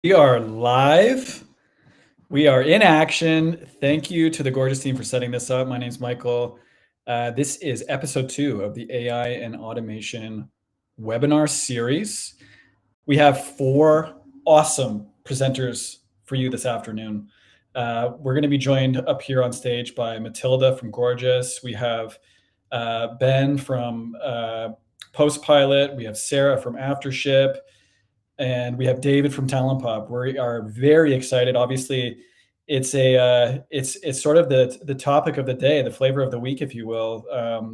We are live. We are in action. Thank you to the Gorgias team for setting this up. My name is Michael. This is episode 2 of the AI and automation webinar series. We have 4 awesome presenters for you this afternoon. We're going to be joined up here on stage by Matilda from Gorgias. We have Ben from Postpilot. We have Sarah from Aftership, and we have David from Talent Pop. We are very excited. Obviously, it's sort of the topic of the day, the flavor of the week, if you will.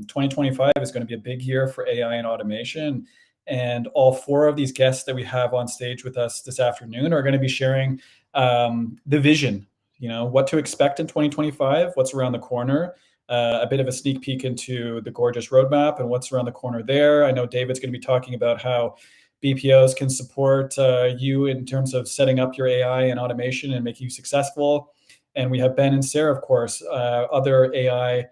2025 is going to be a big year for AI and automation, and all 4 of these guests that we have on stage with us this afternoon are going to be sharing the vision. You know what to expect in 2025, what's around the corner. A bit of a sneak peek into the Gorgias roadmap and what's around the corner there. I know David's going to be talking about how BPOs can support you in terms of setting up your AI and automation and making you successful. And we have Ben and Sarah, of course, other AI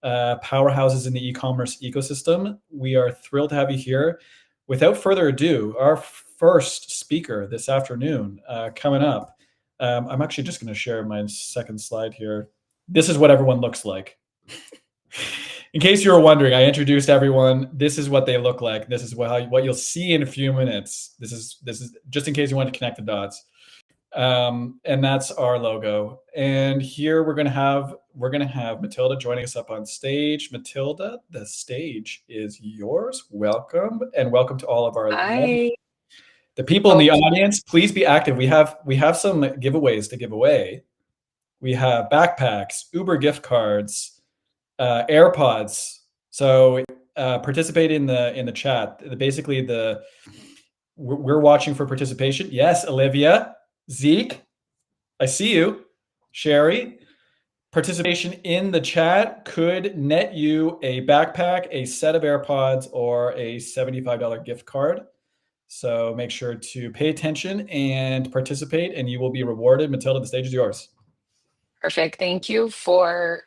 powerhouses in the e-commerce ecosystem. We are thrilled to have you here. Without further ado, our first speaker this afternoon coming up. I'm actually just going to share my second slide here. This is what everyone looks like. In case you were wondering, I introduced everyone. This is what they look like. This is what you'll see in a few minutes. This is just in case you want to connect the dots. And that's our logo. And here we're gonna have Matilda joining us up on stage. Matilda, the stage is yours. Welcome, and welcome to all of our Hi. the people in the audience. Please be active. We have some giveaways to give away. We have backpacks, Uber gift cards, AirPods. So participate in the chat. Basically, we're watching for participation. Yes, Olivia, Zeke, I see you. Sherry, participation in the chat could net you a backpack, a set of AirPods, or a $75 gift card. So make sure to pay attention and participate, and you will be rewarded. Matilda, the stage is yours. Perfect. Thank you for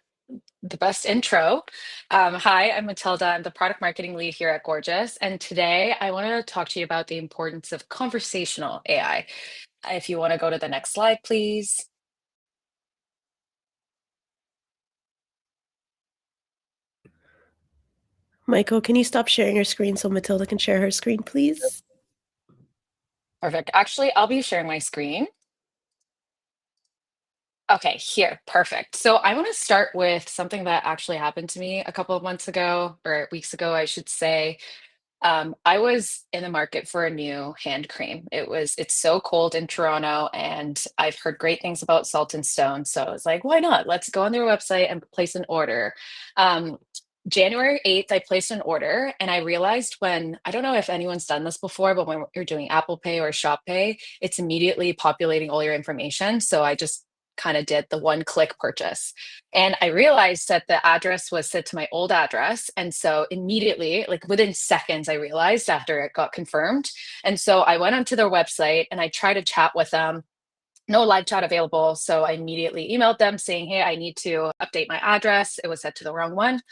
the best intro. Hi, I'm Matilda. I'm the product marketing lead here at Gorgias. And today I want to talk to you about the importance of conversational AI. If you want to go to the next slide, please. Michael, can you stop sharing your screen so Matilda can share her screen, please? Perfect. Actually, I'll be sharing my screen. Okay, here, perfect. So I want to start with something that actually happened to me a couple of months ago, or weeks ago, I should say. I was in the market for a new hand cream. It's so cold in Toronto, and I've heard great things about Salt and Stone. So I was like, why not? Let's go on their website and place an order. Um, January 8th, I placed an order, and I realized I don't know if anyone's done this before, but when you're doing Apple Pay or Shop Pay, it's immediately populating all your information. So I just kind of did the one click purchase. And I realized that the address was set to my old address. And so immediately, like within seconds, I realized after it got confirmed. And so I went onto their website and I tried to chat with them. No live chat available. So I immediately emailed them saying, hey, I need to update my address. It was set to the wrong one.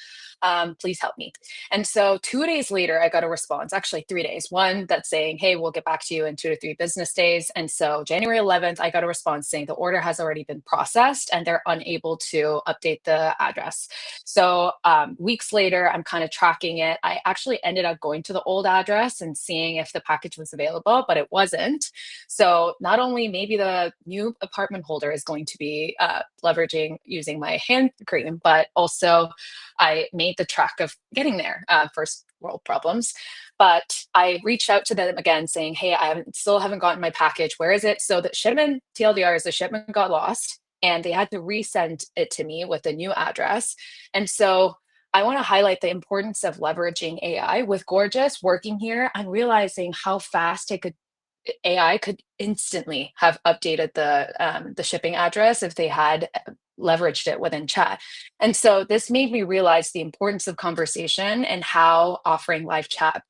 Please help me. And so 2 days later, I got a response, actually 3 days. One that's saying, hey, we'll get back to you in 2 to 3 business days. And so January 11th, I got a response saying the order has already been processed and they're unable to update the address. So weeks later, I'm kind of tracking it. I actually ended up going to the old address and seeing if the package was available, but it wasn't. So not only maybe the new apartment holder is going to be leveraging using my hand cream, but also I made the track of getting there. First world problems. But I reached out to them again saying, hey, still haven't gotten my package. Where is it? So the shipment, TLDR, is the shipment got lost and they had to resend it to me with a new address. And so I want to highlight the importance of leveraging AI. With Gorgias working here, I'm realizing how fast AI could instantly have updated the shipping address if they had leveraged it within chat. And so this made me realize the importance of conversation and how offering live chat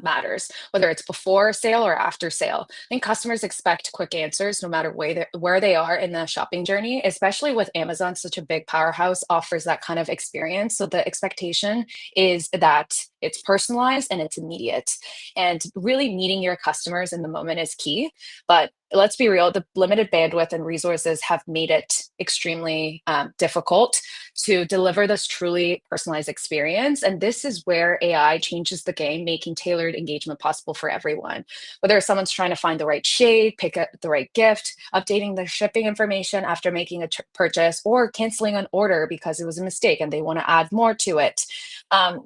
matters, whether it's before sale or after sale. I think customers expect quick answers no matter where they are in the shopping journey, especially with Amazon, such a big powerhouse, offers that kind of experience. So the expectation is that it's personalized and it's immediate. And really meeting your customers in the moment is key. But let's be real, the limited bandwidth and resources have made it extremely difficult to deliver this truly personalized experience. And this is where AI changes the game, making tailored engagement possible for everyone. Whether someone's trying to find the right shade, pick up the right gift, updating their shipping information after making a purchase, or canceling an order because it was a mistake and they want to add more to it,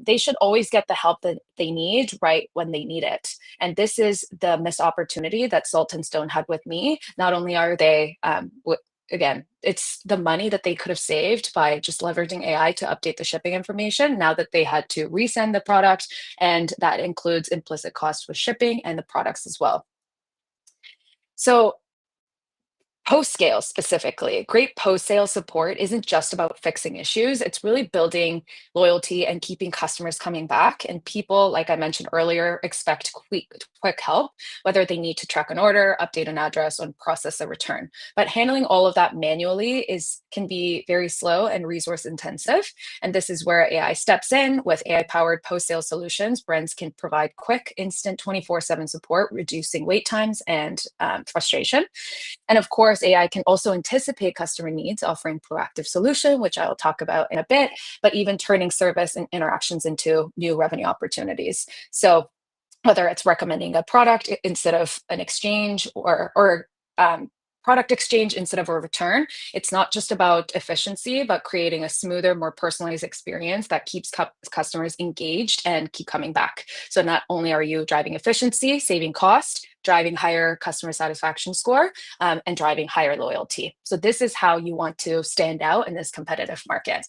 they should always get the help that they need right when they need it. And this is the missed opportunity that Salt and Stone had with me. Not only are they again, it's the money that they could have saved by just leveraging AI to update the shipping information now that they had to resend the product. And that includes implicit cost with shipping and the products as well. So post-scale specifically, great post-sale support isn't just about fixing issues. It's really building loyalty and keeping customers coming back. And people, like I mentioned earlier, expect quick help, whether they need to track an order, update an address, or process a return. But handling all of that manually can be very slow and resource intensive. And this is where AI steps in. With AI-powered post-sale solutions, brands can provide quick, instant 24/7 support, reducing wait times and frustration. And of course, AI can also anticipate customer needs, offering proactive solution, which I will talk about in a bit, but even turning service and interactions into new revenue opportunities. So whether it's recommending a product instead of an exchange or product exchange instead of a return, it's not just about efficiency, but creating a smoother, more personalized experience that keeps customers engaged and keep coming back. So not only are you driving efficiency, saving cost, driving higher customer satisfaction score, and driving higher loyalty. So this is how you want to stand out in this competitive market.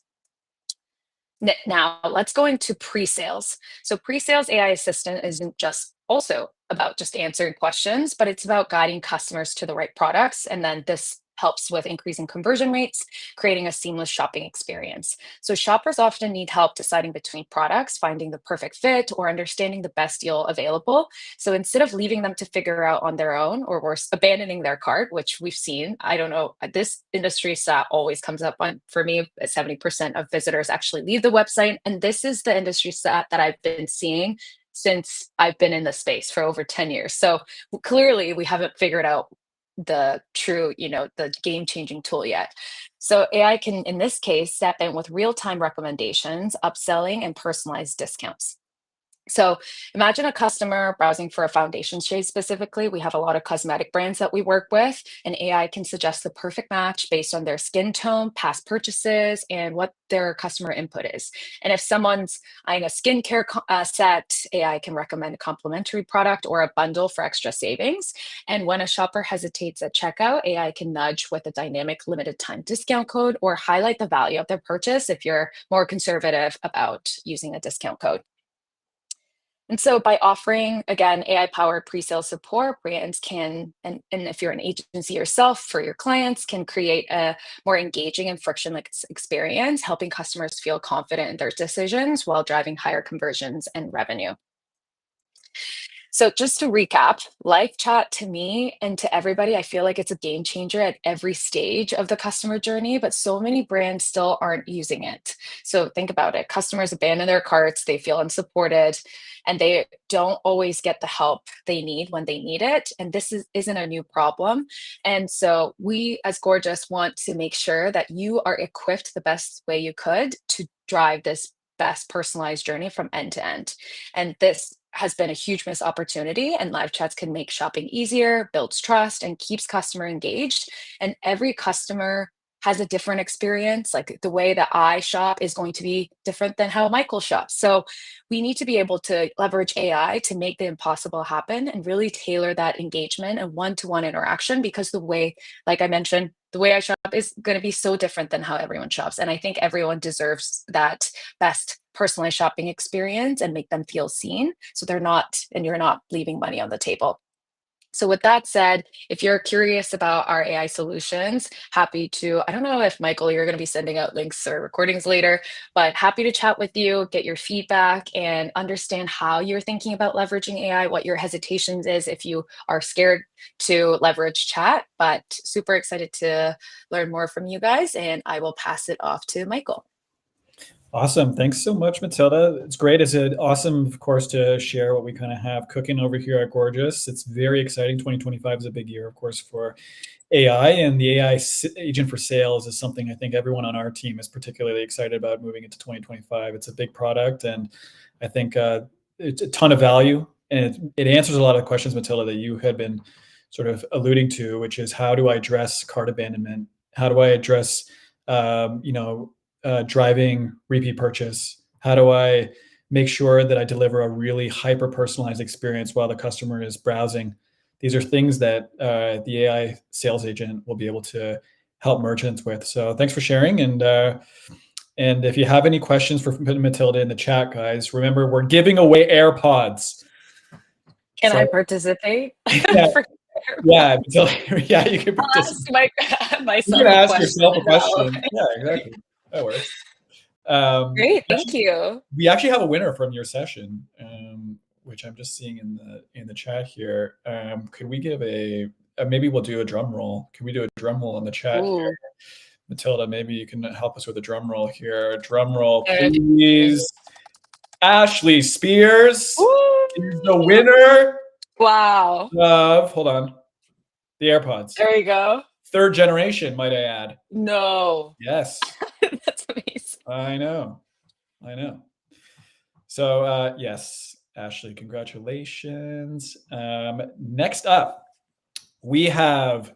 Now, let's go into pre-sales. So pre-sales AI assistant isn't just also about just answering questions, but it's about guiding customers to the right products. And then this helps with increasing conversion rates, creating a seamless shopping experience. So shoppers often need help deciding between products, finding the perfect fit, or understanding the best deal available. So instead of leaving them to figure out on their own, or worse, abandoning their cart, which we've seen, I don't know, this industry stat always comes up on, for me, 70% of visitors actually leave the website. And this is the industry stat that I've been seeing since I've been in the space for over 10 years. So clearly we haven't figured out the true, the game-changing tool yet. So AI can, in this case, step in with real-time recommendations, upselling, and personalized discounts. So imagine a customer browsing for a foundation shade specifically. We have a lot of cosmetic brands that we work with, and AI can suggest the perfect match based on their skin tone, past purchases, and what their customer input is. And if someone's eyeing a skincare set, AI can recommend a complementary product or a bundle for extra savings. And when a shopper hesitates at checkout, AI can nudge with a dynamic limited time discount code or highlight the value of their purchase if you're more conservative about using a discount code. And so by offering, again, AI-powered pre-sale support, brands can, and if you're an agency yourself for your clients, can create a more engaging and frictionless experience, helping customers feel confident in their decisions while driving higher conversions and revenue. So just to recap, live chat to me and to everybody, I feel like it's a game changer at every stage of the customer journey, but so many brands still aren't using it. So think about it. Customers abandon their carts, they feel unsupported, and they don't always get the help they need when they need it. And this isn't a new problem. And so we as Gorgias want to make sure that you are equipped the best way you could to drive this best personalized journey from end to end. And this has been a huge missed opportunity, and live chats can make shopping easier, builds trust, and keeps customer engaged. And every customer has a different experience. Like the way that I shop is going to be different than how Michael shops. So we need to be able to leverage AI to make the impossible happen and really tailor that engagement and one-to-one interaction, because the way, like I mentioned, the way I shop is going to be so different than how everyone shops. And I think everyone deserves that best personalized shopping experience and make them feel seen. So they're not, and you're not leaving money on the table. So with that said, if you're curious about our AI solutions, happy to, I don't know if Michael, you're going to be sending out links or recordings later, but happy to chat with you, get your feedback and understand how you're thinking about leveraging AI, what your hesitations is if you are scared to leverage chat, but super excited to learn more from you guys. And I will pass it off to Michael. Awesome. Thanks so much, Matilda. It's great. It's awesome, of course, to share what we kind of have cooking over here at Gorgias. It's very exciting. 2025 is a big year, of course, for AI, and the AI agent for sales is something I think everyone on our team is particularly excited about moving into 2025. It's a big product, and I think it's a ton of value, and it answers a lot of questions, Matilda, that you had been sort of alluding to, which is how do I address cart abandonment? How do I address, driving repeat purchase? How do I make sure that I deliver a really hyper personalized experience while the customer is browsing? These are things that the AI sales agent will be able to help merchants with. So thanks for sharing. And if you have any questions for Matilda in the chat, guys, remember we're giving away AirPods. Can I participate? Yeah, yeah, yeah, you can participate. Ask myself you can ask question yourself a question. Yeah, exactly. That works. Great, thank you. We actually have a winner from your session, which I'm just seeing in the chat here. Could we give maybe we'll do a drum roll? Can we do a drum roll in the chat here? Matilda, maybe you can help us with a drum roll here. Drum roll, please. Ashley Spears is the winner. Wow. Hold on. The AirPods. There you go. 3rd generation, might I add. No. Yes. That's amazing. I know. So yes, Ashley, congratulations. Next up, we have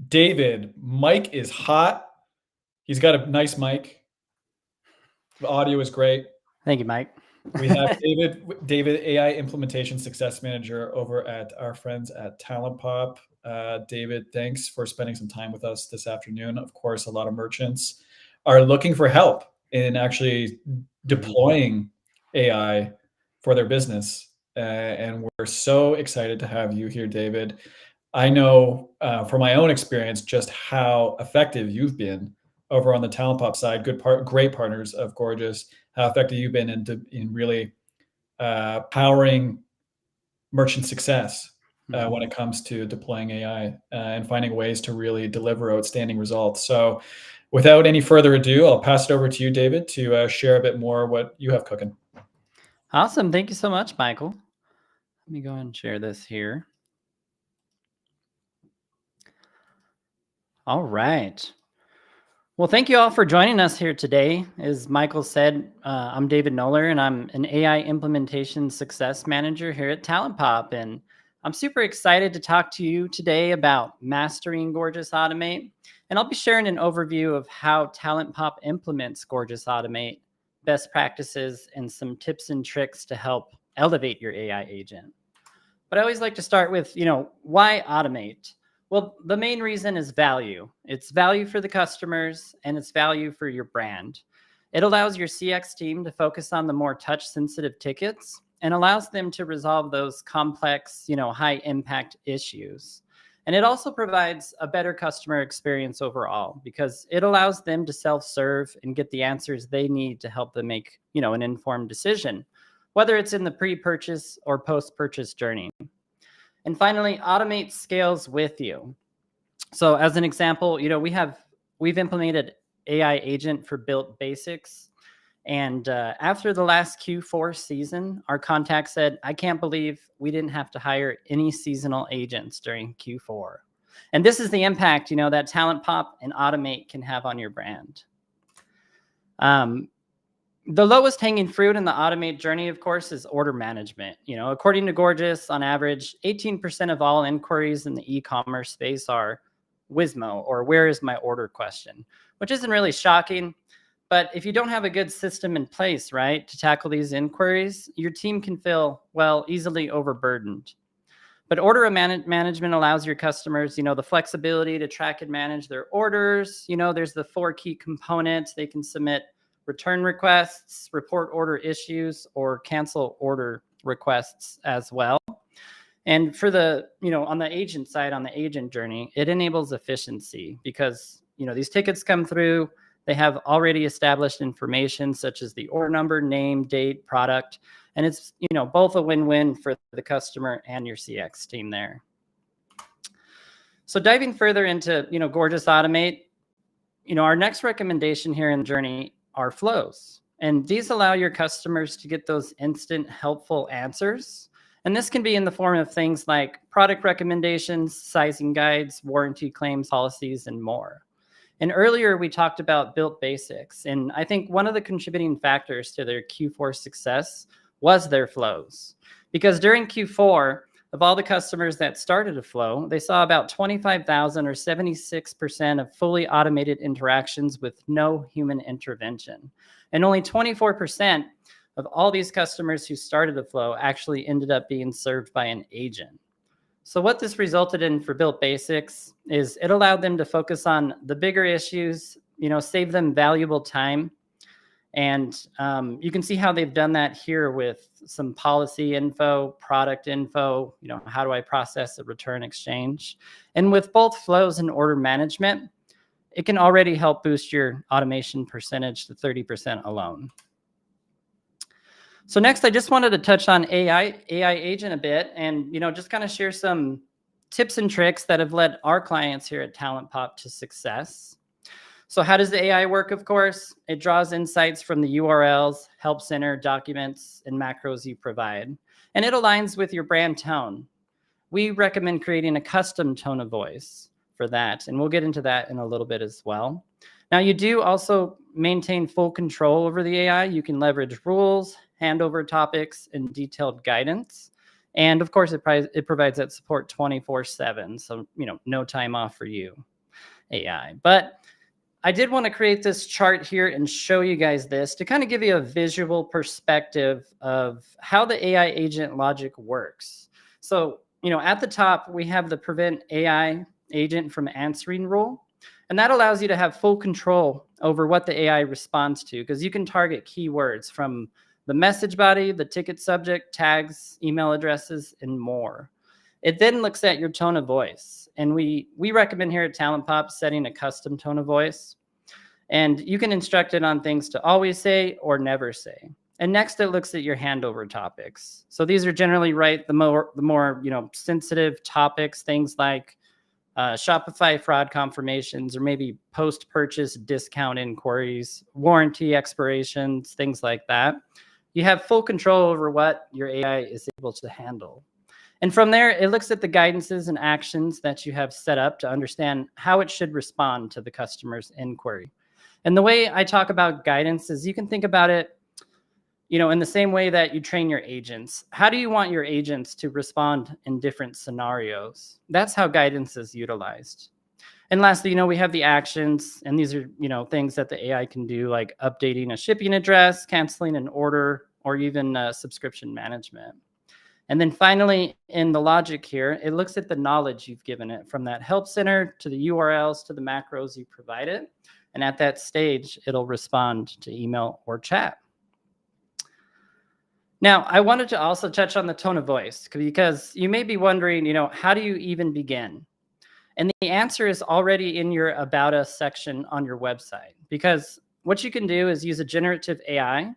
David. Mike is hot. He's got a nice mic. The audio is great. Thank you, Mike. We have David, AI Implementation Success Manager over at our friends at Talent Pop. David, thanks for spending some time with us this afternoon. Of course, a lot of merchants are looking for help in actually deploying AI for their business. And we're so excited to have you here, David. I know from my own experience just how effective you've been over on the Talent Pop side. Great partners of Gorgias. How effective you've been in really powering merchant success when it comes to deploying AI and finding ways to really deliver outstanding results. So without any further ado, I'll pass it over to you, David, to share a bit more what you have cooking. Awesome. Thank you so much, Michael. Let me go ahead and share this here. All right. Well, thank you all for joining us here today. As Michael said, I'm David Noller, and I'm an AI Implementation Success Manager here at Talent Pop. And I'm super excited to talk to you today about mastering Gorgias Automate. And I'll be sharing an overview of how Talent Pop implements Gorgias Automate, best practices, and some tips and tricks to help elevate your AI agent. But I always like to start with, why automate? Well, the main reason is value. It's value for the customers and it's value for your brand. It allows your CX team to focus on the more touch-sensitive tickets and allows them to resolve those complex, high-impact issues. And it also provides a better customer experience overall because it allows them to self-serve and get the answers they need to help them make, an informed decision, whether it's in the pre-purchase or post-purchase journey. And finally, automate scales with you. So as an example, we've implemented AI agent for Built Basics. And after the last Q4 season, our contact said, I can't believe we didn't have to hire any seasonal agents during Q4. And this is the impact, that Talent Pop and Automate can have on your brand. The lowest hanging fruit in the Automate journey, of course, is order management. According to Gorgias, on average, 18% of all inquiries in the e-commerce space are Wizmo, or where is my order question, which isn't really shocking. But if you don't have a good system in place, right, to tackle these inquiries, your team can feel, easily overburdened. But order management allows your customers, the flexibility to track and manage their orders. There's the 4 key components. They can submit return requests, report order issues, or cancel order requests as well. And for the, on the agent side, on the agent journey, it enables efficiency because, these tickets come through, they have already established information such as the order number, name, date, product, and it's, both a win-win for the customer and your CX team there. So diving further into, Gorgias Automate, our next recommendation here in the journey are flows. And these allow your customers to get those instant helpful answers. And this can be in the form of things like product recommendations, sizing guides, warranty claims, policies, and more. And earlier we talked about Built Basics. And I think one of the contributing factors to their Q4 success was their flows. Because during Q4, of all the customers that started a flow, they saw about 25,000 or 76% of fully automated interactions with no human intervention. And only 24% of all these customers who started a flow actually ended up being served by an agent. So what this resulted in for Built Basics is it allowed them to focus on the bigger issues, save them valuable time. And you can see how they've done that here with some policy info, product info, how do I process a return exchange? And with both flows and order management, it can already help boost your automation percentage to 30% alone. So next, I just wanted to touch on AI agent a bit and, just kind of share some tips and tricks that have led our clients here at Talent Pop to success. So how does the AI work, of course? It draws insights from the URLs, help center, documents, and macros you provide. And it aligns with your brand tone. We recommend creating a custom tone of voice for that. And we'll get into that in a little bit as well. Now, you do also maintain full control over the AI. You can leverage rules, handover topics, and detailed guidance. And of course, it provides that support 24/7. So, no time off for you, AI. But I did want to create this chart here and show you guys this to kind of give you a visual perspective of how the AI agent logic works. So, at the top, we have the prevent AI agent from answering rule. And that allows you to have full control over what the AI responds to, because you can target keywords from the message body, the ticket subject, tags, email addresses, and more. It then looks at your tone of voice. And we recommend here at Talent Pop setting a custom tone of voice. And you can instruct it on things to always say or never say. And next, it looks at your handover topics. So these are generally the more sensitive topics, things like Shopify fraud confirmations, or maybe post-purchase discount inquiries, warranty expirations, things like that. You have full control over what your AI is able to handle. And from there, it looks at the guidances and actions that you have set up to understand how it should respond to the customer's inquiry. And the way I talk about guidance is you can think about it, in the same way that you train your agents. How do you want your agents to respond in different scenarios? That's how guidance is utilized. And lastly, we have the actions, and these are, things that the AI can do, like updating a shipping address, canceling an order, or even subscription management. And then finally, in the logic here, it looks at the knowledge you've given it, from that help center to the URLs to the macros you provide it. And at that stage, it'll respond to email or chat. Now, I wanted to also touch on the tone of voice, because you may be wondering, how do you even begin? And the answer is already in your About Us section on your website, because what you can do is use a generative AI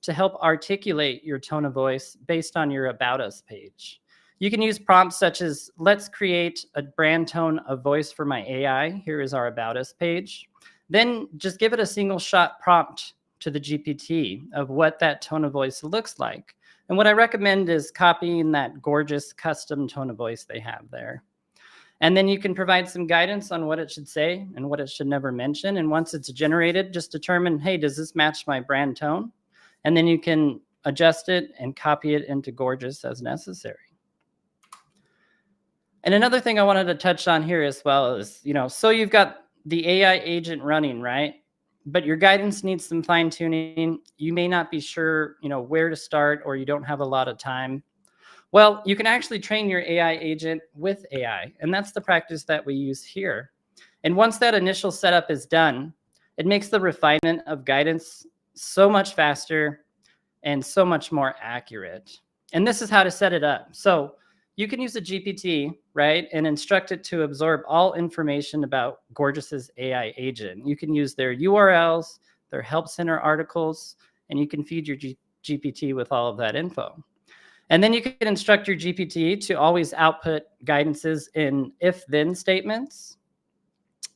to help articulate your tone of voice based on your About Us page. You can use prompts such as, let's create a brand tone of voice for my AI. Here is our About Us page. Then just give it a single shot prompt to the GPT of what that tone of voice looks like. And what I recommend is copying that gorgeous custom tone of voice they have there. And then you can provide some guidance on what it should say and what it should never mention. And once it's generated, just determine, hey, does this match my brand tone? And then you can adjust it and copy it into Gorgias as necessary. And another thing I wanted to touch on here as well is, so you've got the AI agent running, right? But your guidance needs some fine tuning. You may not be sure, where to start, or you don't have a lot of time. Well, you can actually train your AI agent with AI. And that's the practice that we use here. And once that initial setup is done, it makes the refinement of guidance so much faster and so much more accurate. And this is how to set it up. So you can use a GPT, right, and instruct it to absorb all information about Gorgias's AI agent. You can use their URLs, their Help Center articles, and you can feed your GPT with all of that info. And then you can instruct your GPT to always output guidances in if-then statements.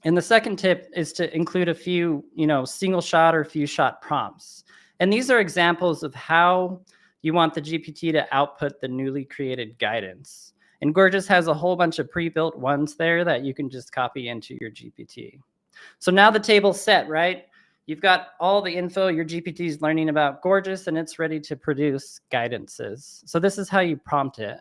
And the second tip is to include a few, single shot or few shot prompts. And these are examples of how you want the GPT to output the newly created guidance. And Gorgias has a whole bunch of pre-built ones there that you can just copy into your GPT. So now the table's set, right? You've got all the info, your GPT is learning about Gorgias, and it's ready to produce guidances. So this is how you prompt it.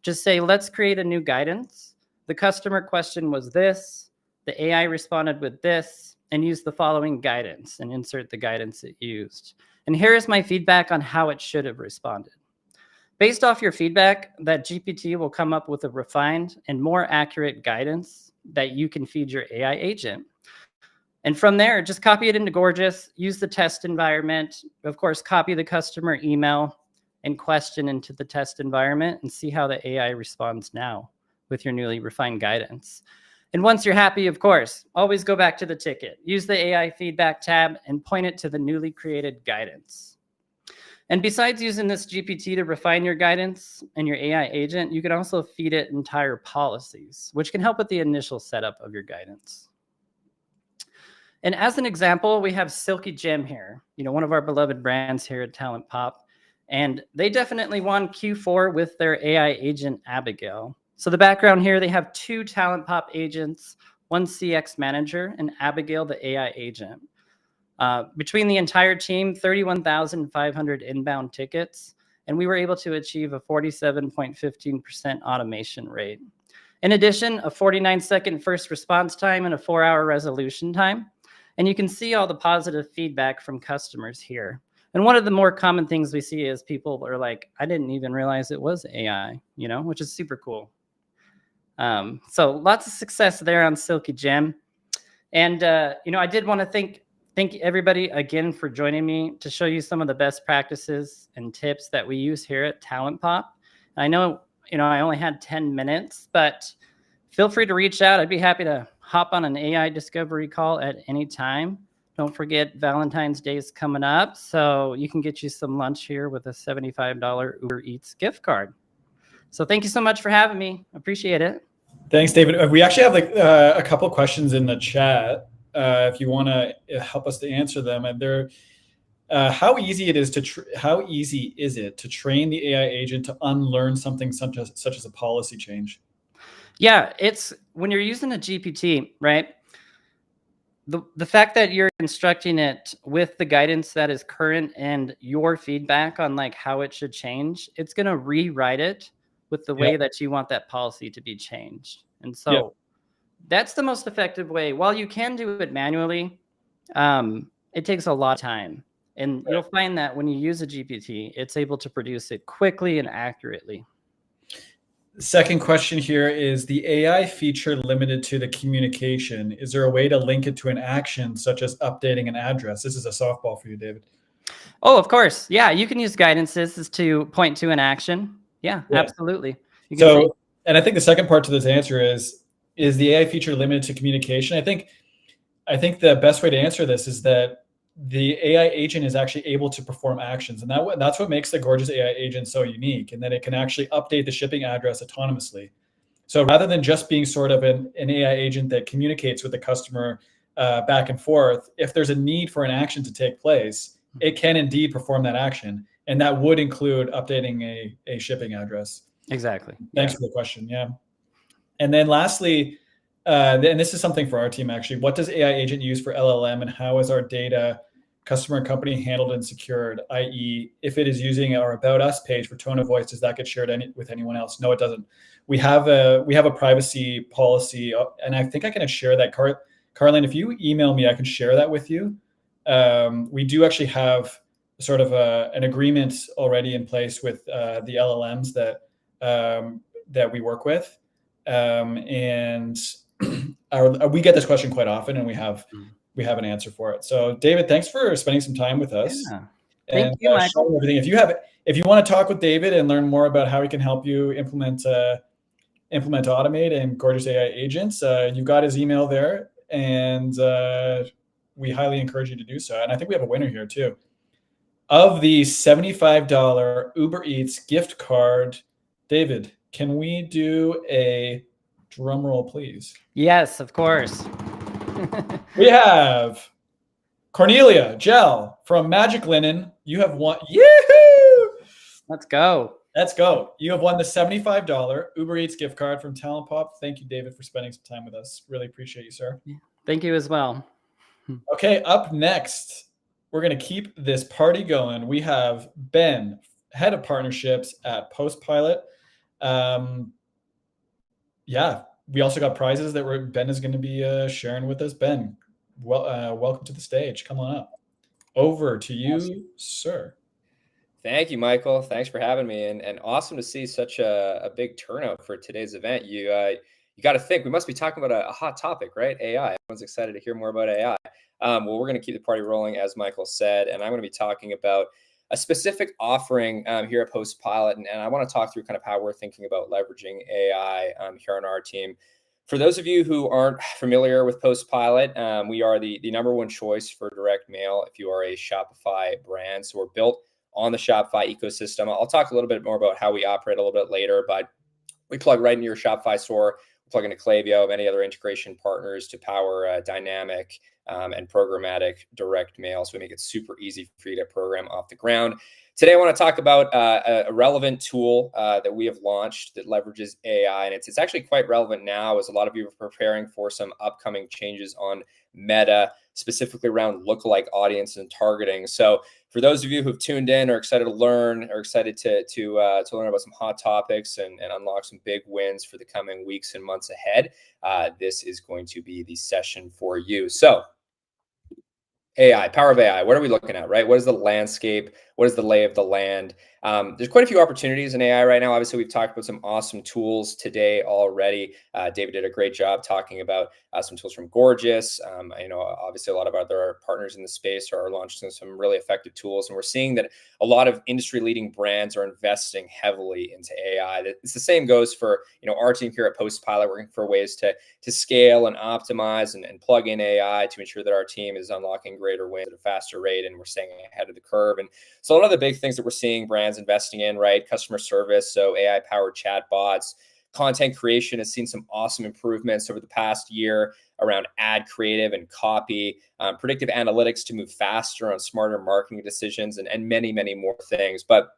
Just say, let's create a new guidance. The customer question was this. The AI responded with this, and use the following guidance, and insert the guidance it used. And here is my feedback on how it should have responded. Based off your feedback, that GPT will come up with a refined and more accurate guidance that you can feed your AI agent. And from there, just copy it into Gorgias, use the test environment, of course, copy the customer email and question into the test environment and see how the AI responds now with your newly refined guidance. And once you're happy, of course, always go back to the ticket. Use the AI feedback tab and point it to the newly created guidance. And besides using this GPT to refine your guidance and your AI agent, you can also feed it entire policies, which can help with the initial setup of your guidance. And as an example, we have Silky Gem here, one of our beloved brands here at Talent Pop. And they definitely won Q4 with their AI agent, Abigail. So the background here, they have 2 Talent Pop agents, one CX manager, and Abigail, the AI agent. Between the entire team, 31,500 inbound tickets, and we were able to achieve a 47.15% automation rate. In addition, a 49-second first response time and a 4-hour resolution time. And you can see all the positive feedback from customers here. And one of the more common things we see is people are like, I didn't even realize it was AI, which is super cool. So lots of success there on Silky Gem. And, I did want to thank everybody again for joining me to show you some of the best practices and tips that we use here at Talent Pop. I know, I only had 10 minutes, but feel free to reach out. I'd be happy to hop on an AI discovery call at any time. Don't forget Valentine's Day is coming up, so you can get you some lunch here with a $75 Uber Eats gift card. So thank you so much for having me. Appreciate it. Thanks, David. We actually have a couple of questions in the chat. If you want to help us to answer them, and they're how easy is it to train the AI agent to unlearn something such as a policy change? Yeah, it's when you're using a GPT, right? The fact that you're instructing it with the guidance that is current and your feedback on how it should change, it's going to rewrite it with the way that you want that policy to be changed. And so that's the most effective way. While you can do it manually, it takes a lot of time. And you'll find that when you use a GPT, it's able to produce it quickly and accurately. Second question here is the AI feature limited to the communication? Is there a way to link it to an action such as updating an address? This is a softball for you, David. Oh, of course. Yeah, you can use guidances to point to an action. Yeah. Absolutely. And I think the second part to this answer is the AI feature limited to communication? I think the best way to answer this is that the AI agent is actually able to perform actions. And that's what makes the Gorgias AI agent so unique, and that it can actually update the shipping address autonomously. So rather than just being sort of an AI agent that communicates with the customer back and forth, if there's a need for an action to take place, it can indeed perform that action. And that would include updating a shipping address. Exactly. Thanks for the question. Yeah. And then lastly, and this is something for our team actually, what does AI agent use for LLM, and how is our data, customer and company handled and secured? I.e., if it is using our About Us page for tone of voice, does that get shared with anyone else? No, it doesn't. We have a privacy policy, and I think I can share that. Carlin, if you email me, I can share that with you. We do actually have sort of an agreement already in place with the LLMs that we work with, and we get this question quite often, and we have an answer for it. So, David, thanks for spending some time with us. Yeah. Thank you, Michael. Everything. If you want to talk with David and learn more about how he can help you implement Automate and Gorgias AI agents, you've got his email there, and we highly encourage you to do so. And I think we have a winner here too. Of the $75 Uber Eats gift card, David, can we do a drum roll, please? Yes, of course. We have Cornelia Gel from Magic Linen. You have won. Yoo-hoo! Let's go. Let's go. You have won the $75 Uber Eats gift card from Talent Pop. Thank you, David, for spending some time with us. Really appreciate you, sir. Thank you as well. Okay, up next, we're going to keep this party going. We have Ben, head of partnerships at Postpilot. Yeah, we also got prizes that Ben is going to be sharing with us. Ben, welcome to the stage. Come on up. Over to you, sir. Thank you, Michael. Thanks for having me, and awesome to see such a big turnout for today's event. You got to think we must be talking about a hot topic, right? AI. Everyone's excited to hear more about AI. Well, we're going to keep the party rolling, as Michael said, and I'm going to be talking about a specific offering here at Postpilot, and I want to talk through kind of how we're thinking about leveraging AI here on our team. For those of you who aren't familiar with Postpilot, we are the number one choice for direct mail if you are a Shopify brand. So we're built on the Shopify ecosystem. I'll talk a little bit more about how we operate a little bit later, but we plug right into your Shopify store. We plug into Klaviyo, many other integration partners to power dynamic and programmatic direct mail. So we make it super easy for you to program off the ground. Today, I want to talk about a relevant tool that we have launched that leverages AI. And it's actually quite relevant now as a lot of you are preparing for some upcoming changes on Meta, specifically around lookalike audience and targeting. So for those of you who've tuned in or excited to learn or excited to learn about some hot topics and unlock some big wins for the coming weeks and months ahead, this is going to be the session for you. So AI, power of AI, what are we looking at, right? What is the landscape? What is the lay of the land? There's quite a few opportunities in AI right now. Obviously, we've talked about some awesome tools today already. David did a great job talking about some tools from Gorgias. Obviously, a lot of other partners in the space are launching some really effective tools. And we're seeing that a lot of industry-leading brands are investing heavily into AI. It's the same goes for our team here at Postpilot, working for ways to scale and optimize and plug in AI to ensure that our team is unlocking greater wins at a faster rate and we're staying ahead of the curve. And so a lot of the big things that we're seeing brands investing in, right? Customer service, so AI-powered chatbots. Content creation has seen some awesome improvements over the past year around ad creative and copy, predictive analytics to move faster on smarter marketing decisions, and many, many more things. But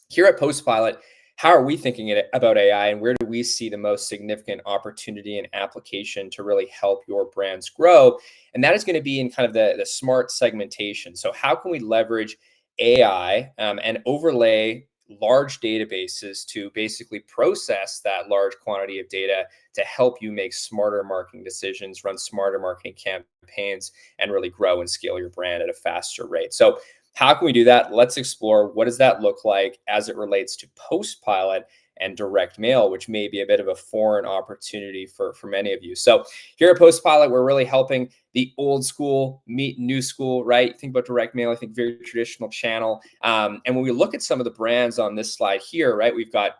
here at Postpilot, how are we thinking about AI, and where do we see the most significant opportunity and application to really help your brands grow? And that is going to be in kind of the smart segmentation. So how can we leverage AI and overlay large databases to basically process that large quantity of data to help you make smarter marketing decisions, run smarter marketing campaigns, and really grow and scale your brand at a faster rate? So how can we do that? Let's explore what does that look like as it relates to Postpilot and direct mail, which may be a bit of a foreign opportunity for many of you. So here at Postpilot, we're really helping the old school meet new school, right? Think about direct mail, I think very traditional channel. And when we look at some of the brands on this slide here, right, we've got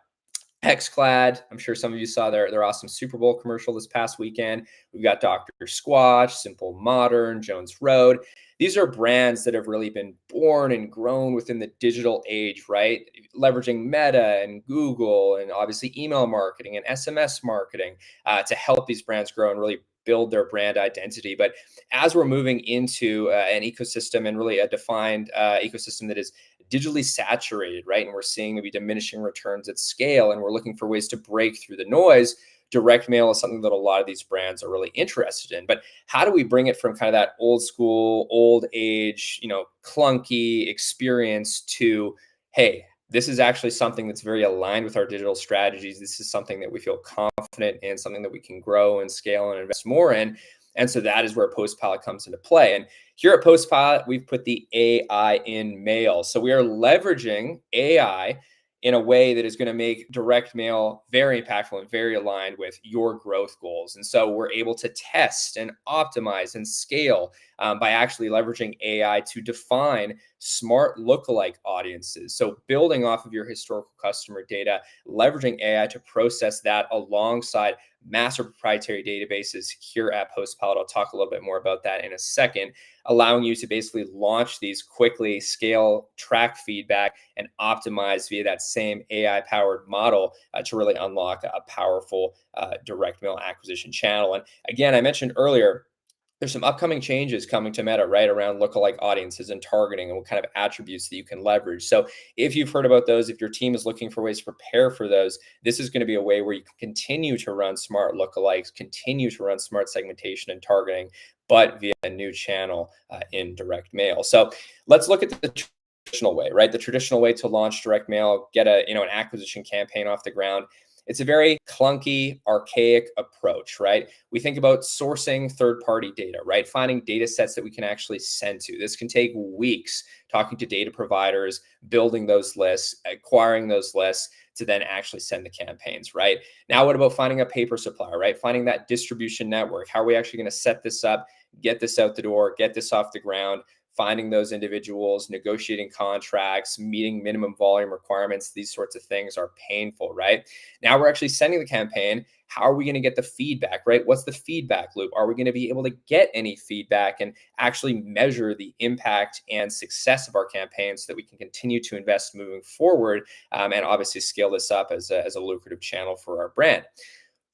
Xclad. I'm sure some of you saw their awesome Super Bowl commercial this past weekend. We've got Dr. Squatch, Simple Modern, Jones Road. These are brands that have really been born and grown within the digital age, right? Leveraging Meta and Google and obviously email marketing and SMS marketing to help these brands grow and really build their brand identity. But as we're moving into an ecosystem and really a defined ecosystem that is digitally saturated, right? And we're seeing maybe diminishing returns at scale, and we're looking for ways to break through the noise. Direct mail is something that a lot of these brands are really interested in. But how do we bring it from kind of that old school, old age, clunky experience to, hey, this is actually something that's very aligned with our digital strategies. This is something that we feel confident in, something that we can grow and scale and invest more in. And so that is where Postpilot comes into play. And here at Postpilot, we've put the AI in mail. So we are leveraging AI in a way that is going to make direct mail very impactful and very aligned with your growth goals. And so we're able to test and optimize and scale by actually leveraging AI to define smart lookalike audiences. So building off of your historical customer data, leveraging AI to process that alongside master proprietary databases here at Postpilot. I'll talk a little bit more about that in a second, allowing you to basically launch these quickly, scale, track feedback, and optimize via that same AI-powered model to really unlock a powerful direct mail acquisition channel. And again, I mentioned earlier, there's some upcoming changes coming to Meta, right, around lookalike audiences and targeting and what kind of attributes that you can leverage. So if you've heard about those, if your team is looking for ways to prepare for those, this is going to be a way where you can continue to run smart lookalikes, continue to run smart segmentation and targeting, but via a new channel in direct mail. So let's look at the traditional way, right? The traditional way to launch direct mail, get an acquisition campaign off the ground. It's a very clunky, archaic approach, right? We think about sourcing third-party data, right? Finding data sets that we can actually send to. This can take weeks, talking to data providers, building those lists, acquiring those lists to then actually send the campaigns, right? Now, what about finding a paper supplier, right? Finding that distribution network. How are we actually going to set this up, get this out the door, get this off the ground? Finding those individuals, negotiating contracts, meeting minimum volume requirements, these sorts of things are painful, right? Now we're actually sending the campaign. How are we going to get the feedback, right? What's the feedback loop? Are we going to be able to get any feedback and actually measure the impact and success of our campaign so that we can continue to invest moving forward and obviously scale this up as a lucrative channel for our brand?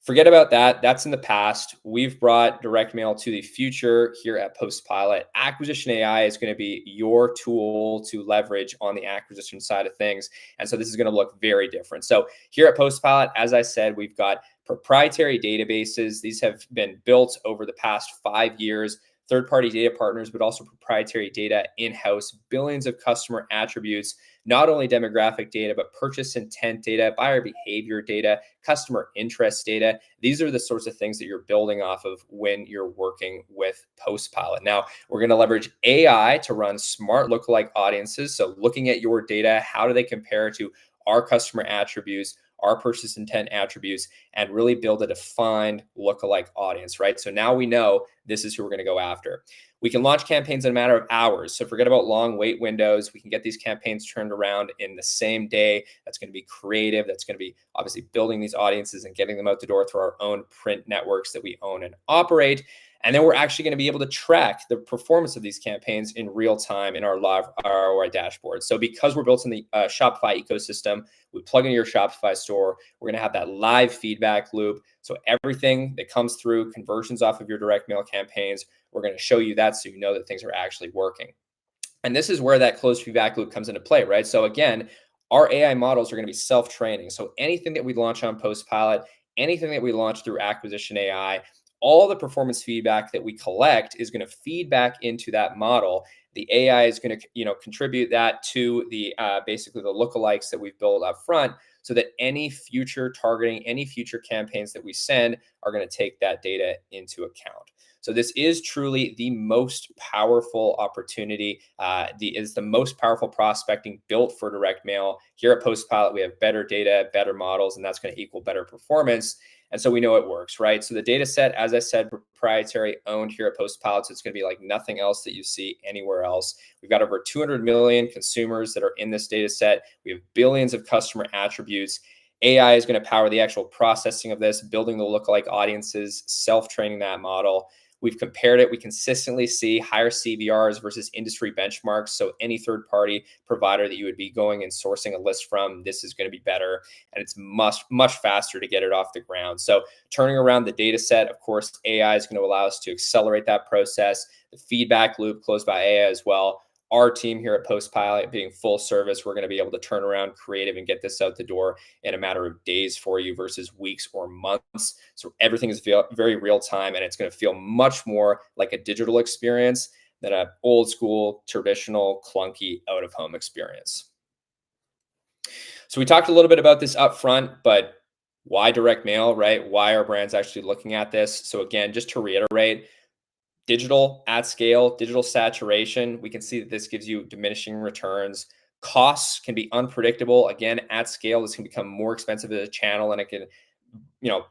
Forget about that. That's in the past. We've brought direct mail to the future here at Postpilot. Acquisition AI is going to be your tool to leverage on the acquisition side of things. And so this is going to look very different. So here at Postpilot, as I said, we've got proprietary databases. These have been built over the past 5 years. Third-party data partners, but also proprietary data in-house, billions of customer attributes, not only demographic data, but purchase intent data, buyer behavior data, customer interest data. These are the sorts of things that you're building off of when you're working with Postpilot. Now, we're going to leverage AI to run smart lookalike audiences. So looking at your data, how do they compare to our customer attributes, our purchase intent attributes, and really build a defined lookalike audience, right? So now we know this is who we're going to go after. We can launch campaigns in a matter of hours. So forget about long wait windows. We can get these campaigns turned around in the same day. That's going to be creative. That's going to be obviously building these audiences and getting them out the door through our own print networks that we own and operate. And then we're actually going to be able to track the performance of these campaigns in real time in our live ROI dashboard. So because we're built in the Shopify ecosystem, we plug into your Shopify store, we're going to have that live feedback loop. So everything that comes through, conversions off of your direct mail campaigns, we're going to show you that so you know that things are actually working. And this is where that closed feedback loop comes into play, right? So again, our AI models are going to be self-training. So anything that we launch on Postpilot, anything that we launch through Acquisition AI, all the performance feedback that we collect is going to feed back into that model. The AI is going to, contribute that to the basically the lookalikes that we've built up front, so that any future targeting, any future campaigns that we send are going to take that data into account. So this is truly the most powerful opportunity. Is the most powerful prospecting built for direct mail. Here at Postpilot, we have better data, better models, and that's going to equal better performance. And so we know it works, right? So the data set, as I said, proprietary, owned here at Postpilot. So it's going to be like nothing else that you see anywhere else. We've got over 200 million consumers that are in this data set. We have billions of customer attributes. AI is going to power the actual processing of this, building the lookalike audiences, self-training that model. We've compared it. We consistently see higher CVRs versus industry benchmarks. So any third-party provider that you would be going and sourcing a list from, this is going to be better. And it's much faster to get it off the ground. So turning around the data set, of course, AI is going to allow us to accelerate that process. The feedback loop closed by AI as well. Our team here at Postpilot being full service, we're going to be able to turn around creative and get this out the door in a matter of days for you versus weeks or months. So everything is very real time, and it's going to feel much more like a digital experience than an old school, traditional, clunky out-of-home experience. So we talked a little bit about this up front, but why direct mail, right? Why are brands actually looking at this? So again, just to reiterate, digital at scale, digital saturation, we can see that this gives you diminishing returns. Costs can be unpredictable. Again, at scale, this can become more expensive as a channel, and it can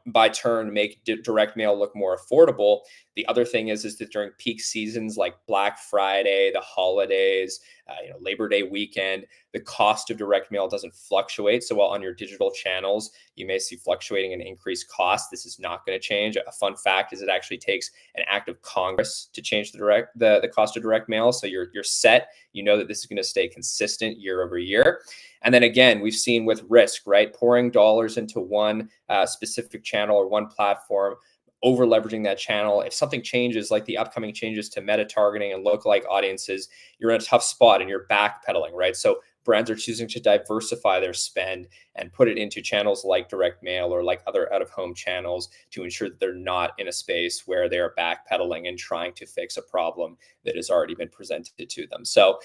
by turn make direct mail look more affordable. The other thing is that during peak seasons like Black Friday, the holidays, Labor Day weekend, the cost of direct mail doesn't fluctuate. So while on your digital channels, you may see fluctuating and increased costs, this is not going to change. A fun fact is it actually takes an act of Congress to change the cost of direct mail. So you're set. You know that this is going to stay consistent year over year. And then again, we've seen with risk, right? Pouring dollars into one specific channel or one platform, over leveraging that channel. If something changes, like the upcoming changes to meta targeting and lookalike audiences, you're in a tough spot and you're backpedaling, right? So brands are choosing to diversify their spend and put it into channels like direct mail or like other out-of-home channels to ensure that they're not in a space where they're backpedaling and trying to fix a problem that has already been presented to them. So,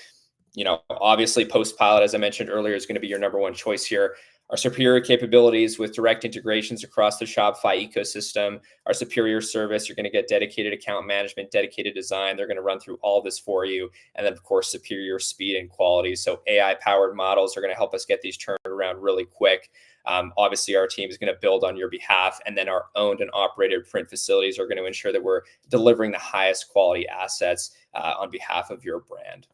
obviously Postpilot, as I mentioned earlier, is going to be your number one choice here. Our superior capabilities with direct integrations across the Shopify ecosystem, our superior service, you're going to get dedicated account management, dedicated design. They're going to run through all this for you. And then, of course, superior speed and quality. So AI-powered models are going to help us get these turned around really quick. Obviously, our team is going to build on your behalf. And then our owned and operated print facilities are going to ensure that we're delivering the highest quality assets on behalf of your brand.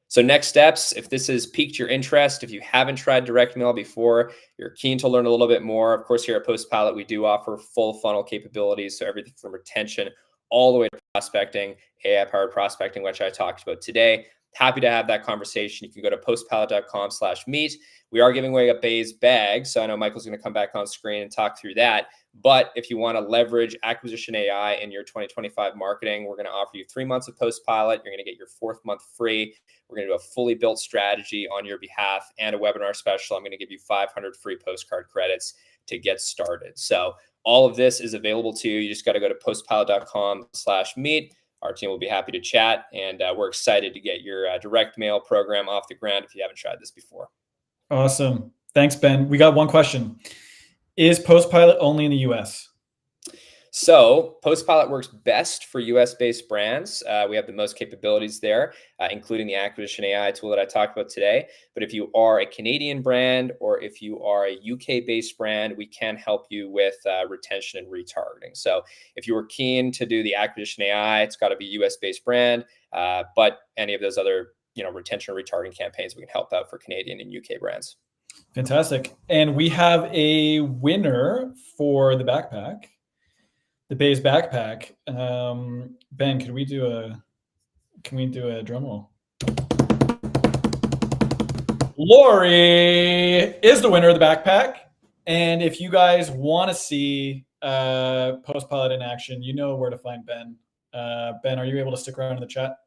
So next steps, if this has piqued your interest, if you haven't tried direct mail before, you're keen to learn a little bit more. Of course, here at Postpilot, we do offer full funnel capabilities. So everything from retention all the way to prospecting, AI-powered prospecting, which I talked about today. Happy to have that conversation. You can go to postpilot.com/meet. We are giving away a Baze bag. So I know Michael's going to come back on screen and talk through that. But if you want to leverage acquisition AI in your 2025 marketing, we're going to offer you 3 months of Postpilot. You're going to get your 4th month free. We're going to do a fully built strategy on your behalf and a webinar special. I'm going to give you 500 free postcard credits to get started. So all of this is available to you. You just got to go to postpilot.com/meet. Our team will be happy to chat, and we're excited to get your direct mail program off the ground if you haven't tried this before. Awesome. Thanks, Ben. We got one question. Is Postpilot only in the US? So Postpilot works best for US-based brands. We have the most capabilities there, including the acquisition AI tool that I talked about today. But if you are a Canadian brand or if you are a UK-based brand, we can help you with retention and retargeting. So if you were keen to do the acquisition AI, it's got to be US-based brand. But any of those other retention and retargeting campaigns, we can help out for Canadian and UK brands. Fantastic. And we have a winner for the backpack. The Baze backpack. Ben, can we do a drum roll? Lori is the winner of the backpack. And if you guys want to see Postpilot in action, you know where to find Ben. Ben, are you able to stick around in the chat?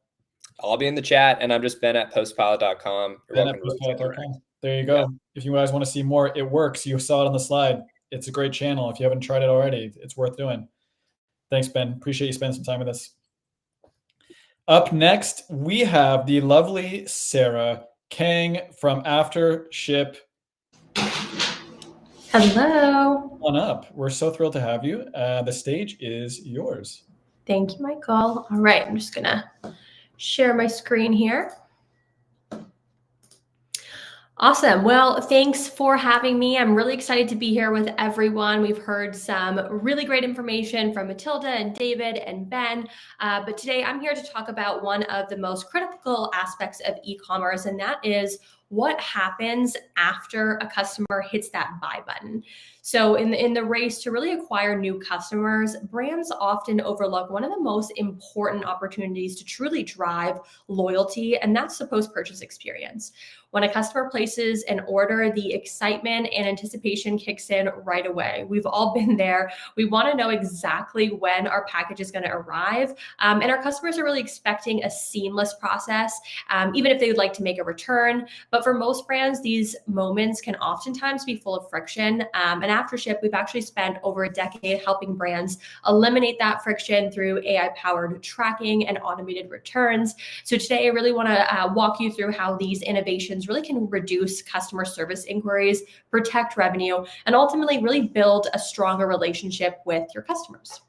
I'll be in the chat, and I'm just Ben at postpilot.com. Ben at postpilot.com. There you go. Yeah. If you guys want to see more, it works. You saw it on the slide. It's a great channel. If you haven't tried it already, it's worth doing. Thanks, Ben. Appreciate you spending some time with us. Up next, we have the lovely Sarah Kang from Aftership. Hello. Come on up. We're so thrilled to have you. The stage is yours. Thank you, Michael. All right, I'm just going to share my screen here. Awesome. Well, thanks for having me. I'm really excited to be here with everyone. We've heard some really great information from Matilda and David and Ben, but today I'm here to talk about one of the most critical aspects of e-commerce, and that is what happens after a customer hits that buy button. So in the race to really acquire new customers, brands often overlook one of the most important opportunities to truly drive loyalty, and that's the post-purchase experience. When a customer places an order, the excitement and anticipation kicks in right away. We've all been there. We want to know exactly when our package is going to arrive. And our customers are really expecting a seamless process, even if they would like to make a return. But for most brands, these moments can oftentimes be full of friction. And Aftership, we've actually spent over a decade helping brands eliminate that friction through AI-powered tracking and automated returns. So today, I really want to walk you through how these innovations really can reduce customer service inquiries, protect revenue, and ultimately really build a stronger relationship with your customers.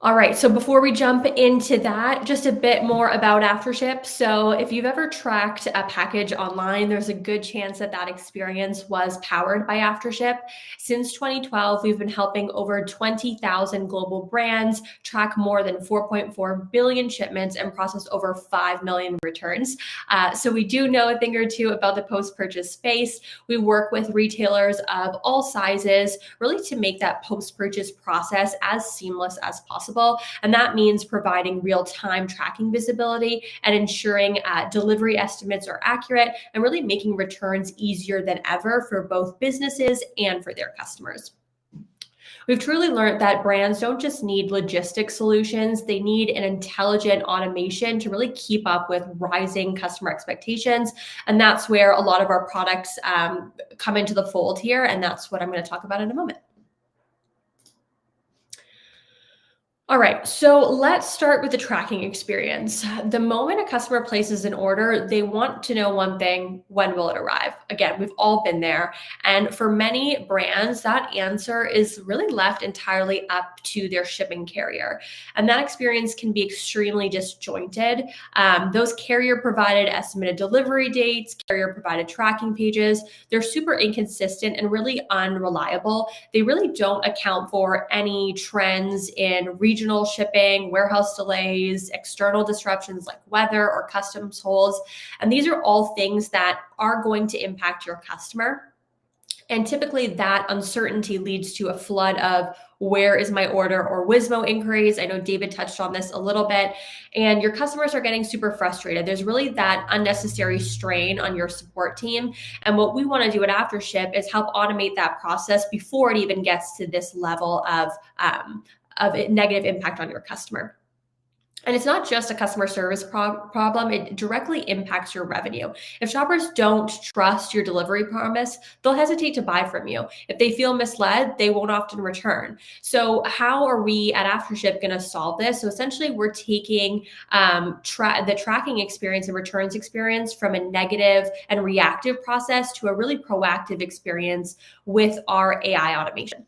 All right, so before we jump into that, just a bit more about AfterShip. So if you've ever tracked a package online, there's a good chance that that experience was powered by AfterShip. Since 2012, we've been helping over 20,000 global brands track more than 4.4 billion shipments and process over 5 million returns. So we do know a thing or two about the post-purchase space. We work with retailers of all sizes, really to make that post-purchase process as seamless as possible. And that means providing real-time tracking visibility and ensuring delivery estimates are accurate and really making returns easier than ever for both businesses and for their customers. We've truly learned that brands don't just need logistic solutions, they need an intelligent automation to really keep up with rising customer expectations. And that's where a lot of our products come into the fold here. And that's what I'm going to talk about in a moment. All right, so let's start with the tracking experience. The moment a customer places an order, they want to know one thing: when will it arrive? Again, we've all been there. And for many brands, that answer is really left entirely up to their shipping carrier. And that experience can be extremely disjointed. Those carrier-provided estimated delivery dates, carrier-provided tracking pages, they're super inconsistent and really unreliable. They really don't account for any trends in regional shipping, warehouse delays, external disruptions like weather or customs holds. And these are all things that are going to impact your customer. And typically that uncertainty leads to a flood of "where is my order?" or WISMO inquiries. I know David touched on this a little bit, and your customers are getting super frustrated. There's really that unnecessary strain on your support team. And what we want to do at AfterShip is help automate that process before it even gets to this level of negative impact on your customer. And it's not just a customer service problem, it directly impacts your revenue. If shoppers don't trust your delivery promise, they'll hesitate to buy from you. If they feel misled, they won't often return. So how are we at AfterShip going to solve this? So essentially, we're taking the tracking experience and returns experience from a negative and reactive process to a really proactive experience with our AI automation.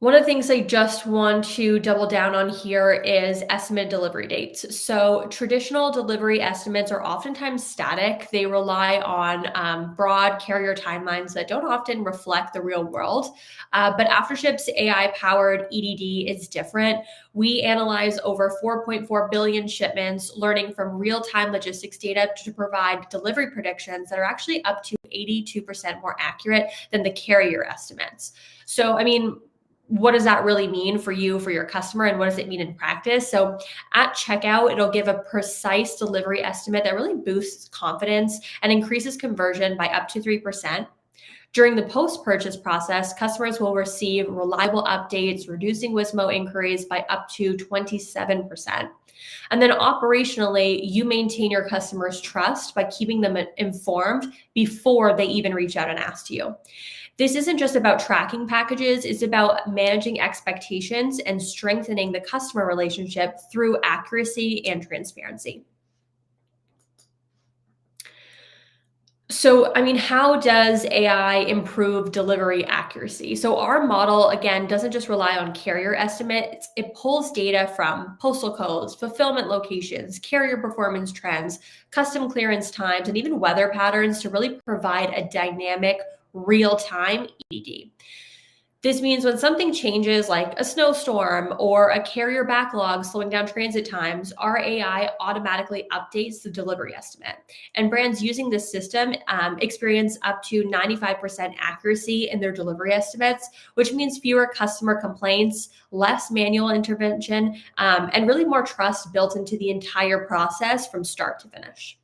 One of the things I just want to double down on here is estimated delivery dates. So traditional delivery estimates are oftentimes static. They rely on broad carrier timelines that don't often reflect the real world. But AfterShip's AI-powered EDD is different. We analyze over 4.4 billion shipments, learning from real-time logistics data to provide delivery predictions that are actually up to 82% more accurate than the carrier estimates. So, I mean, what does that really mean for you, for your customer, and what does it mean in practice? So at checkout, it'll give a precise delivery estimate that really boosts confidence and increases conversion by up to 3%. During the post-purchase process, customers will receive reliable updates, reducing WISMO inquiries by up to 27%. And then operationally, you maintain your customers' trust by keeping them informed before they even reach out and ask you. This isn't just about tracking packages, it's about managing expectations and strengthening the customer relationship through accuracy and transparency. So, I mean, how does AI improve delivery accuracy? So our model, again, doesn't just rely on carrier estimates. It pulls data from postal codes, fulfillment locations, carrier performance trends, custom clearance times, and even weather patterns to really provide a dynamic, real-time EDD. This means when something changes, like a snowstorm or a carrier backlog slowing down transit times, our AI automatically updates the delivery estimate. And brands using this system experience up to 95% accuracy in their delivery estimates, which means fewer customer complaints, less manual intervention, and really more trust built into the entire process from start to finish.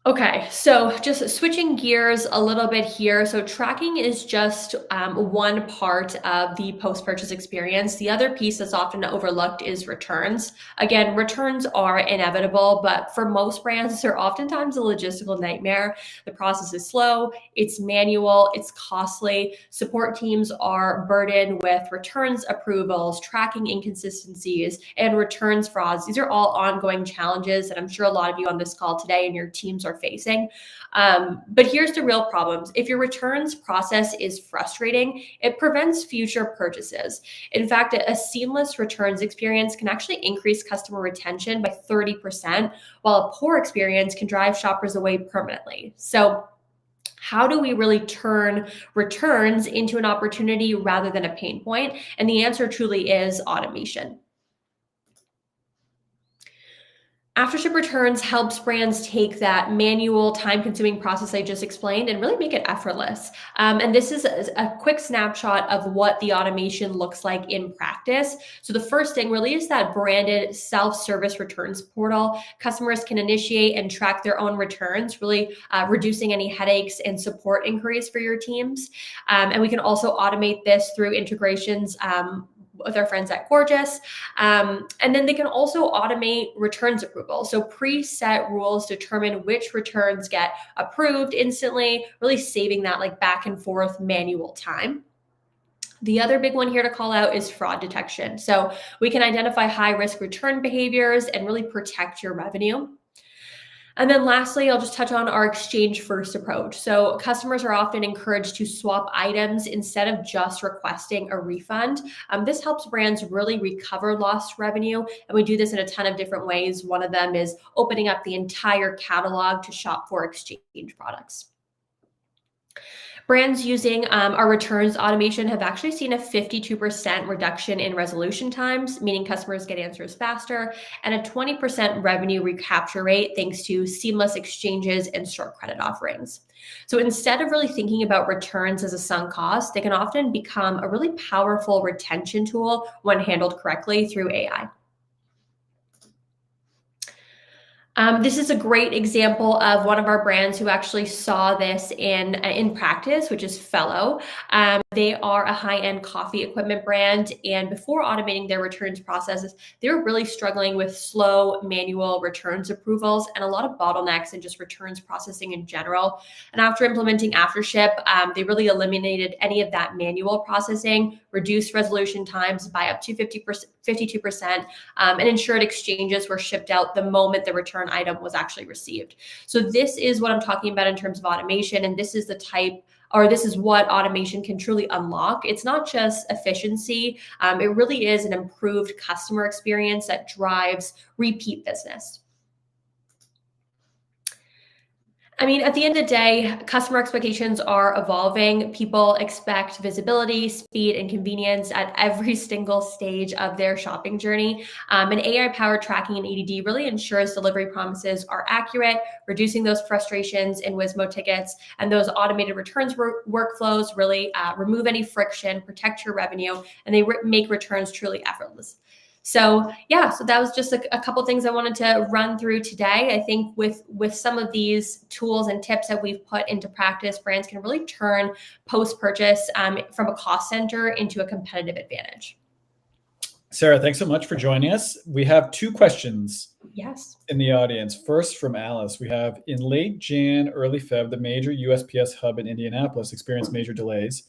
Okay, so just switching gears a little bit here. So tracking is just one part of the post-purchase experience. The other piece that's often overlooked is returns. Again, returns are inevitable, but for most brands, they're oftentimes a logistical nightmare. The process is slow, it's manual, it's costly. Support teams are burdened with returns approvals, tracking inconsistencies, and returns frauds. These are all ongoing challenges that I'm sure a lot of you on this call today and your teams are are facing. But here's the real problems. If your returns process is frustrating, it prevents future purchases. In fact, a seamless returns experience can actually increase customer retention by 30%, while a poor experience can drive shoppers away permanently. So how do we really turn returns into an opportunity rather than a pain point? And the answer truly is automation. Aftership returns helps brands take that manual, time-consuming process I just explained and really make it effortless. And this is a quick snapshot of what the automation looks like in practice. So the first thing really is that branded self-service returns portal. Customers can initiate and track their own returns, really reducing any headaches and support inquiries for your teams. And we can also automate this through integrations with our friends at Gorgias. And then they can also automate returns approval. So preset rules determine which returns get approved instantly, really saving that like back and forth manual time. The other big one here to call out is fraud detection. So we can identify high risk return behaviors and really protect your revenue. And then lastly, I'll just touch on our exchange first approach. So customers are often encouraged to swap items instead of just requesting a refund. This helps brands really recover lost revenue. And we do this in a ton of different ways. One of them is opening up the entire catalog to shop for exchange products. Brands using our returns automation have actually seen a 52% reduction in resolution times, meaning customers get answers faster, and a 20% revenue recapture rate thanks to seamless exchanges and store credit offerings. So instead of really thinking about returns as a sunk cost, they can often become a really powerful retention tool when handled correctly through AI. This is a great example of one of our brands who actually saw this in practice, which is Fellow. They are a high-end coffee equipment brand, and before automating their returns processes, they were really struggling with slow manual returns approvals and a lot of bottlenecks in just returns processing in general. And after implementing Aftership, they really eliminated any of that manual processing, reduced resolution times by up to 52%, and ensured exchanges were shipped out the moment the return item was actually received. So this is what I'm talking about in terms of automation, and this is the type, or this is what automation can truly unlock. It's not just efficiency, it really is an improved customer experience that drives repeat business. I mean, at the end of the day, customer expectations are evolving. People expect visibility, speed, and convenience at every single stage of their shopping journey. And AI-powered tracking and EDD really ensures delivery promises are accurate, reducing those frustrations in Wismo tickets, and those automated returns workflows really remove any friction, protect your revenue, and they make returns truly effortless. So yeah, so that was just a couple things I wanted to run through today. I think with some of these tools and tips that we've put into practice, brands can really turn post-purchase from a cost center into a competitive advantage. Sarah, thanks so much for joining us. We have two questions in the audience. First, from Alice, we have, in late Jan, early Feb, the major USPS hub in Indianapolis experienced major delays,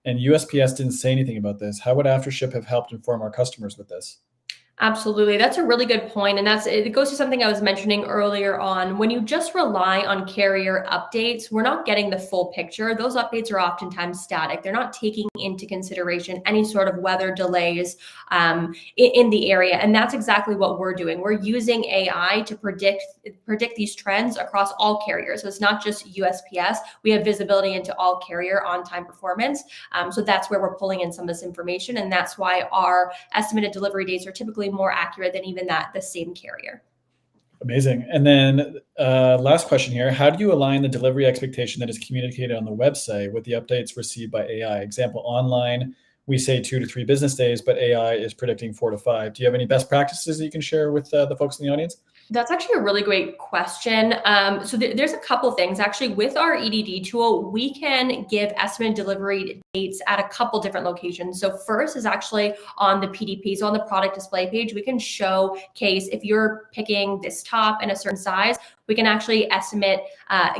and USPS didn't say anything about this. How would Aftership have helped inform our customers with this? Absolutely. That's a really good point. And it goes to something I was mentioning earlier on. When you just rely on carrier updates, we're not getting the full picture. Those updates are oftentimes static. They're not taking into consideration any sort of weather delays in the area. And that's exactly what we're doing. We're using AI to predict these trends across all carriers. So it's not just USPS. We have visibility into all carrier on-time performance. So that's where we're pulling in some of this information. And that's why our estimated delivery dates are typically more accurate than even the same carrier. Amazing. And then last question here. How do you align the delivery expectation that is communicated on the website with the updates received by AI? Example, online, we say 2 to 3 business days, but AI is predicting 4 to 5. Do you have any best practices that you can share with the folks in the audience? That's actually a really great question. So there's a couple things. Actually, with our EDD tool, we can give estimated delivery dates at a couple different locations. So first is actually on the PDP, so on the product display page, we can showcase if you're picking this top in a certain size, we can actually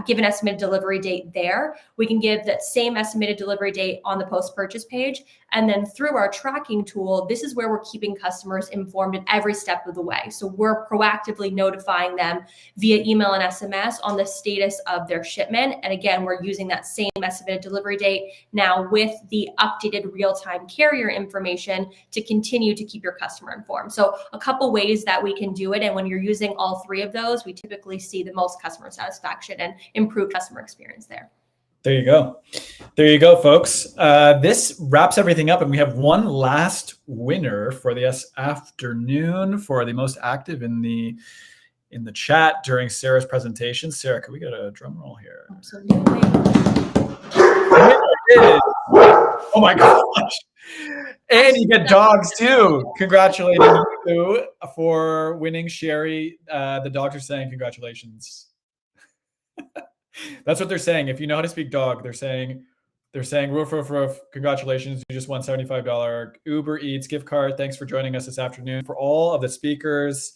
give an estimated delivery date there. We can give that same estimated delivery date on the post-purchase page. And then through our tracking tool, this is where we're keeping customers informed at every step of the way. So we're proactively notifying them via email and SMS on the status of their shipment. And again, we're using that same estimated delivery date now with the updated real-time carrier information to continue to keep your customer informed. So a couple ways that we can do it. And when you're using all three of those, we typically see the most customer satisfaction and improved customer experience there. There you go. There you go, folks. This wraps everything up, and we have one last winner for this afternoon for the most active in the chat during Sarah's presentation. Sarah, can we get a drum roll here? Absolutely. Oh my gosh. And you get dogs too. Congratulating you for winning, Sherry. The dogs are saying congratulations. That's what they're saying. If you know how to speak dog, they're saying roof, roof, roof. Congratulations. You just won $75 Uber Eats gift card. Thanks for joining us this afternoon. For all of the speakers,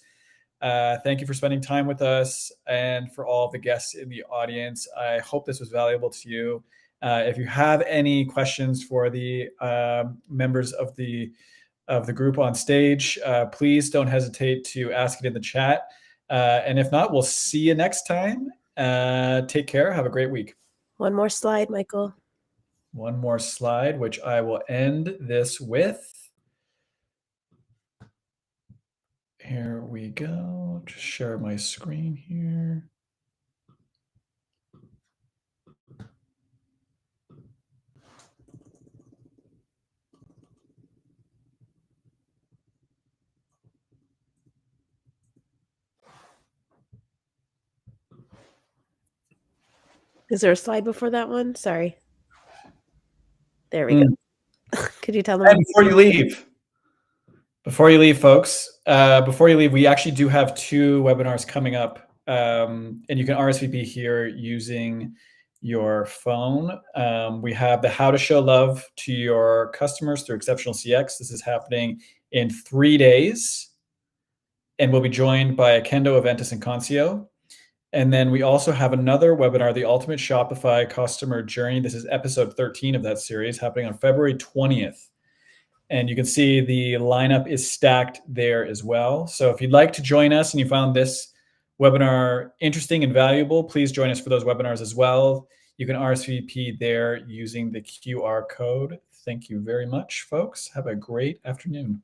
thank you for spending time with us, and for all of the guests in the audience. I hope this was valuable to you. If you have any questions for the members of the group on stage, please don't hesitate to ask it in the chat. And if not, we'll see you next time. Take care. Have a great week. One more slide, Michael. One more slide, which I will end this with. Here we go. Just share my screen here. Is there a slide before that one? Sorry. There we go. Could you tell them? And before you leave, folks, we actually do have 2 webinars coming up, and you can RSVP here using your phone. We have the How to Show Love to Your Customers Through Exceptional CX. This is happening in 3 days, and we'll be joined by Akendo, Aventus, and Concio. And then we also have another webinar, The Ultimate Shopify Customer Journey. This is episode 13 of that series, happening on February 20th. And you can see the lineup is stacked there as well. So if you'd like to join us and you found this webinar interesting and valuable, please join us for those webinars as well. You can RSVP there using the QR code. Thank you very much, folks. Have a great afternoon.